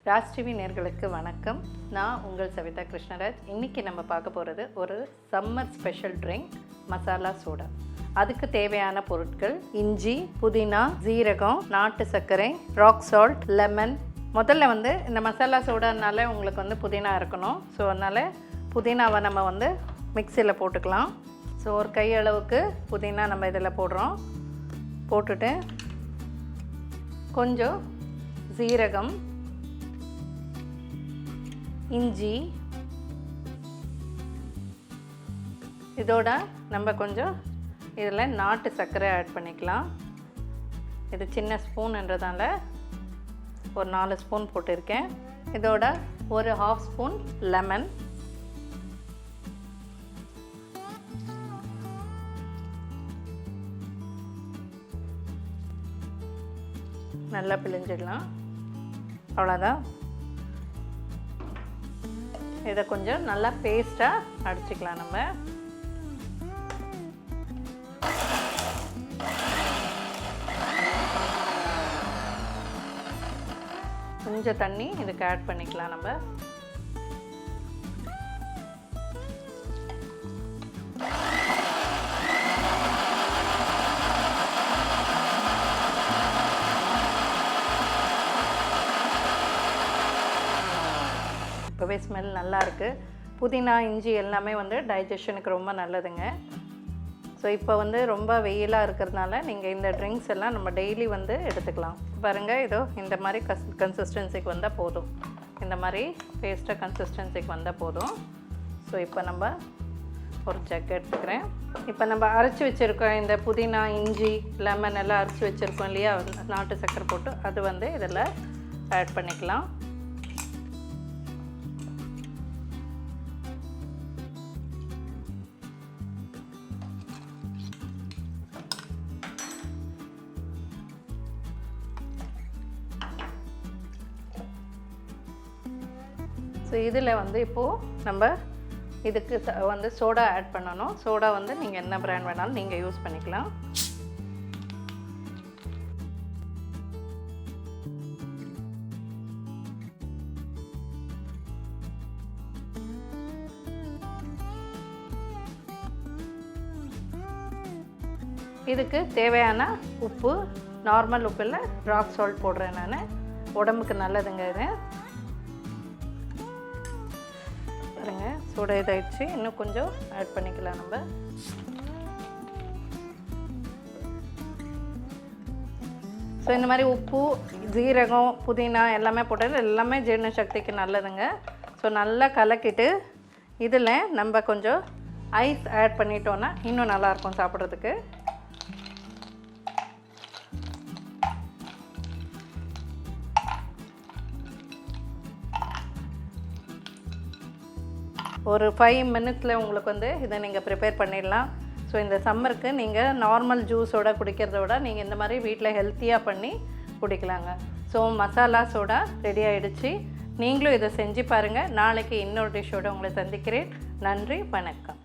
Raj TV நேயர்களுக்கு வணக்கம். நான் உங்கள் சவிதா கிருஷ்ணராஜ். இன்றைக்கி நம்ம பார்க்க போகிறது ஒரு summer special drink masala soda. அதுக்கு தேவையான பொருட்கள் இஞ்சி, புதினா, ஜீரகம், நாட்டு சர்க்கரை, ராக் சால்ட், லெமன். முதல்ல இந்த மசாலா சோடானால உங்களுக்கு புதினா இருக்கணும். ஸோ அதனால் புதினாவை நம்ம மிக்சியில் போட்டுக்கலாம். ஸோ ஒரு கையளவுக்கு புதினா நம்ம இதில் போடுறோம். போட்டுட்டு கொஞ்சம் ஜீரகம், இஞ்சி, இதோட நம்ம கொஞ்சம் இதில் நாட்டு சர்க்கரை ஆட் பண்ணிக்கலாம். இது சின்ன ஸ்பூன்ன்றதால ஒரு 4 ஸ்பூன் போட்டிருக்கேன். இதோட ஒரு 1/2 ஸ்பூன் லெமன், நல்லா பிழிஞ்சிடலாம். அவ்வளோதான். இதை கொஞ்சம் நல்லா பேஸ்ட்டாக அடிச்சுக்கலாம். நம்ம கொஞ்சம் தண்ணி இதுக்கு ஆட் பண்ணிக்கலாம். நம்ம இப்போவே ஸ்மெல் நல்லா இருக்குது. புதினா, இஞ்சி எல்லாமே டைஜஷனுக்கு ரொம்ப நல்லதுங்க. ஸோ இப்போ ரொம்ப வெயிலாக இருக்கிறதுனால நீங்கள் இந்த ட்ரிங்க்ஸ் எல்லாம் நம்ம டெய்லி எடுத்துக்கலாம். பாருங்கள், இதோ இந்த மாதிரி கன்சிஸ்டன்சிக்கு வந்தால் போதும். இந்த மாதிரி பேஸ்ட்டாக கன்சிஸ்டன்சிக்கு வந்தால் போதும். ஸோ இப்போ நம்ம ஒரு ஜக் எடுத்துக்கிறேன். இப்போ நம்ம அரைச்சி வச்சுருக்கோம் இந்த புதினா, இஞ்சி, லெமன் எல்லாம் அரைச்சி வச்சுருக்கோம் இல்லையா, நாட்டு சர்க்கரை போட்டு, அது இதில் ஆட் பண்ணிக்கலாம். ஸோ இதில் இப்போது நம்ம இதுக்கு சோடா ஆட் பண்ணணும். சோடா நீங்கள் என்ன பிராண்ட் வேணாலும் நீங்கள் யூஸ் பண்ணிக்கலாம். இதுக்கு தேவையான உப்பு, நார்மல் உப்பு இல்லை, ராக் சால்ட் போடுறேன் நான். உடம்புக்கு நல்லதுங்க இது. பாருங்க, சூட இதாகிடுச்சு. இன்னும் கொஞ்சம் ஆட் பண்ணிக்கலாம் நம்ம. ஸோ இந்த மாதிரி உப்பு, ஜீரகம், புதினா எல்லாமே போட்டது எல்லாமே ஜீரண சக்திக்கு நல்லதுங்க. ஸோ நல்லா கலக்கிட்டு இதில் நம்ம கொஞ்சம் ஐஸ் ஆட் பண்ணிட்டோன்னா இன்னும் நல்லாயிருக்கும் சாப்பிட்றதுக்கு. ஒரு 5 மினிட்ஸில் உங்களுக்கு இதை நீங்கள் ப்ரிப்பேர் பண்ணிடலாம். ஸோ இந்த சம்மருக்கு நீங்கள் நார்மல் ஜூஸோட குடிக்கிறத விட நீங்கள் இந்த மாதிரி வீட்டில் ஹெல்த்தியாக பண்ணி குடிக்கலாங்க. ஸோ மசாலா சோடா ரெடி ஆகிடுச்சு. நீங்களும் இதை செஞ்சு பாருங்கள். நாளைக்கு இன்னொரு டிஷ்ஷோடு உங்களை சந்திக்கிறேன். நன்றி, வணக்கம்.